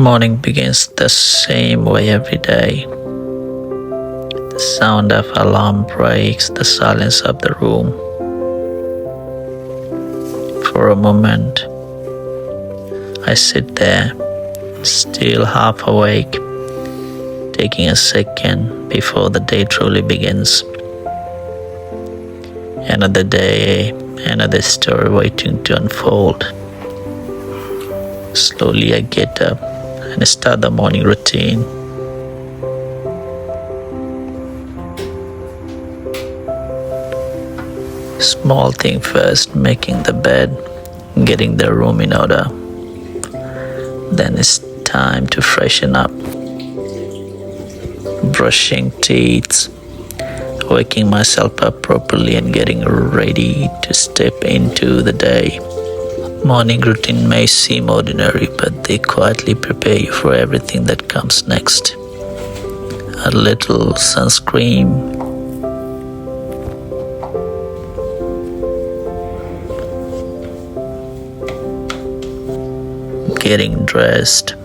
Morning begins the same way every day. The sound of alarm breaks the silence of the room. For a moment, I sit there, still half awake, taking a second before the day truly begins. Another day, another story waiting to unfold. Slowly I get up and start the morning routine. Small thing first, making the bed, getting the room in order. Then it's time to freshen up. Brushing teeth, waking myself up properly and getting ready to step into the day. Morning routine may seem ordinary, but they quietly prepare you for everything that comes next. A little sunscreen, getting dressed,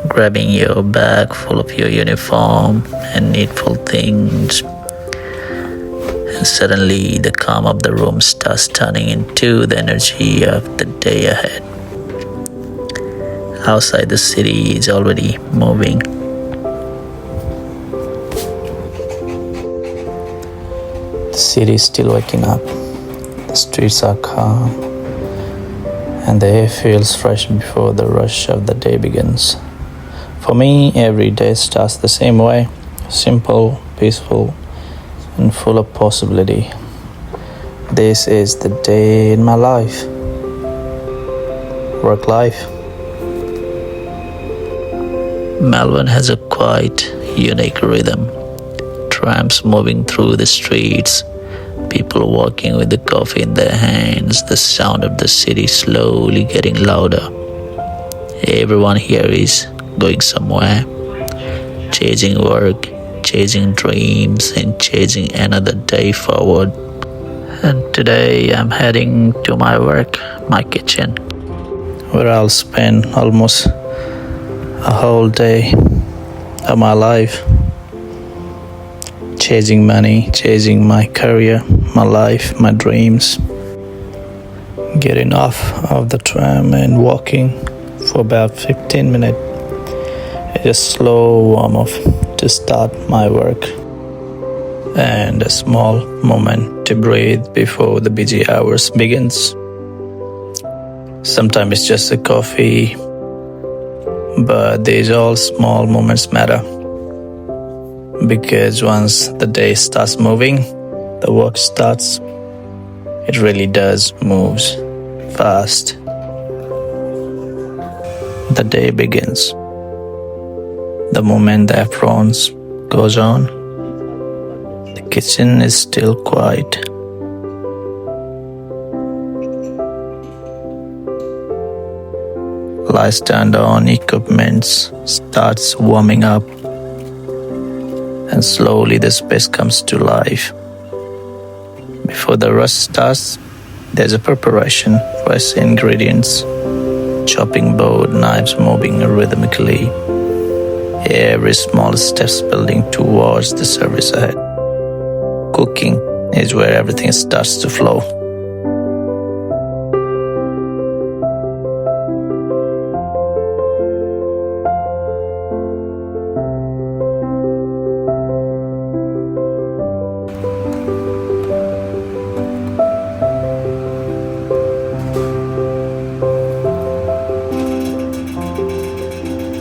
grabbing your bag full of your uniform and needful things, and suddenly the calm of the room starts turning into the energy of the day ahead. Outside, the city is already moving. The city is still waking up. The streets are calm, and the air feels fresh before the rush of the day begins. For me, every day starts the same way, simple, peaceful, and full of possibility. This is the day in my life. Work life. Melbourne has a quite unique rhythm. Trams moving through the streets, people walking with the coffee in their hands, the sound of the city slowly getting louder. Everyone here is going somewhere, chasing work, chasing dreams, and chasing another day forward. And today I'm heading to my work, my kitchen, where I'll spend almost a whole day of my life chasing money, chasing my career, my life, my dreams. Getting off of the tram and walking for about 15 minutes. A slow warm-up to start my work, and a small moment to breathe before the busy hours begins. Sometimes it's just a coffee, but these all small moments matter, because once the day starts moving, the work starts. It really does moves fast. The day begins. The moment the apron goes on, the kitchen is still quiet. Lights turned on, equipment starts warming up, and slowly the space comes to life. Before the rush starts, there's a preparation, fresh ingredients, chopping board, knives moving rhythmically. Every small steps building towards the service ahead. Cooking is where everything starts to flow.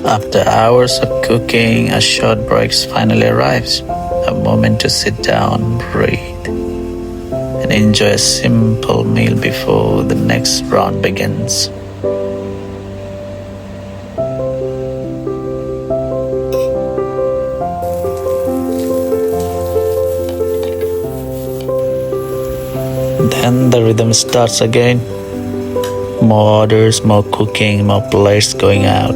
After hours of cooking, a short break finally arrives. A moment to sit down, breathe, and enjoy a simple meal before the next round begins. Then the rhythm starts again. More orders, more cooking, more plates going out.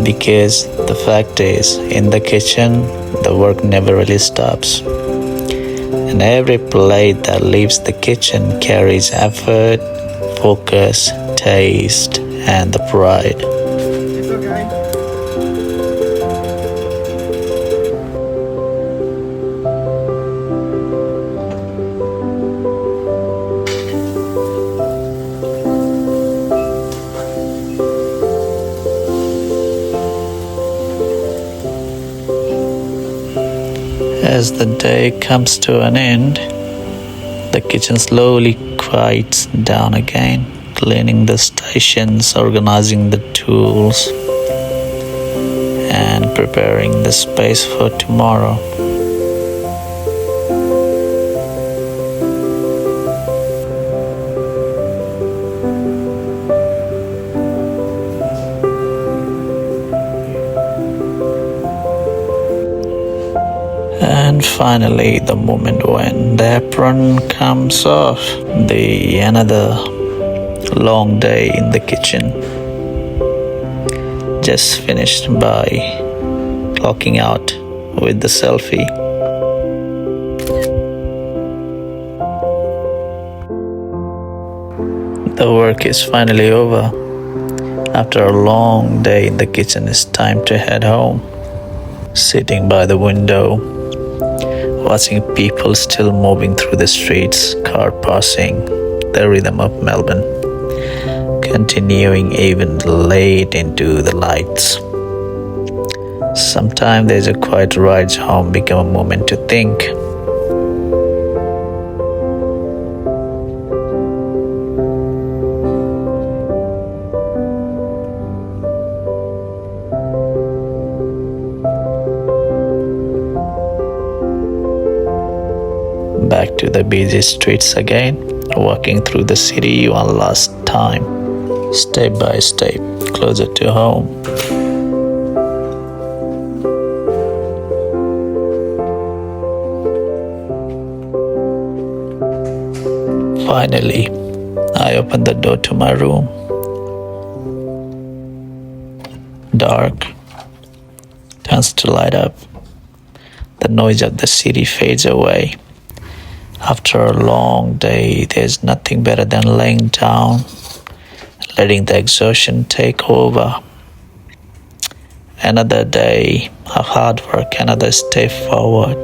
Because the fact is, in the kitchen, the work never really stops. And every plate that leaves the kitchen carries effort, focus, taste, and the pride. It's okay. As the day comes to an end, the kitchen slowly quiets down again, cleaning the stations, organizing the tools, and preparing the space for tomorrow. And finally, the moment when the apron comes off, the another long day in the kitchen just finished by clocking out with the selfie. The work is finally over. After a long day in the kitchen, it's time to head home. Sitting by the window, watching people still moving through the streets, car passing, the rhythm of Melbourne, continuing even late into the nights. Sometimes there's a quiet ride home become a moment to think. Back to the busy streets again, walking through the city one last time, step by step, closer to home. Finally, I opened the door to my room. Dark turns to light up. The noise of the city fades away. After a long day, there's nothing better than laying down, letting the exhaustion take over. Another day of hard work, another step forward.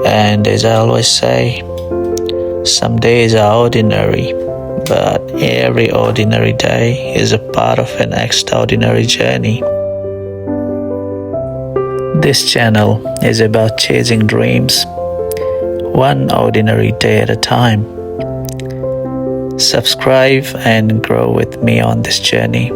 And as I always say, some days are ordinary, but every ordinary day is a part of an extraordinary journey. This channel is about chasing dreams, one ordinary day at a time. Subscribe and grow with me on this journey.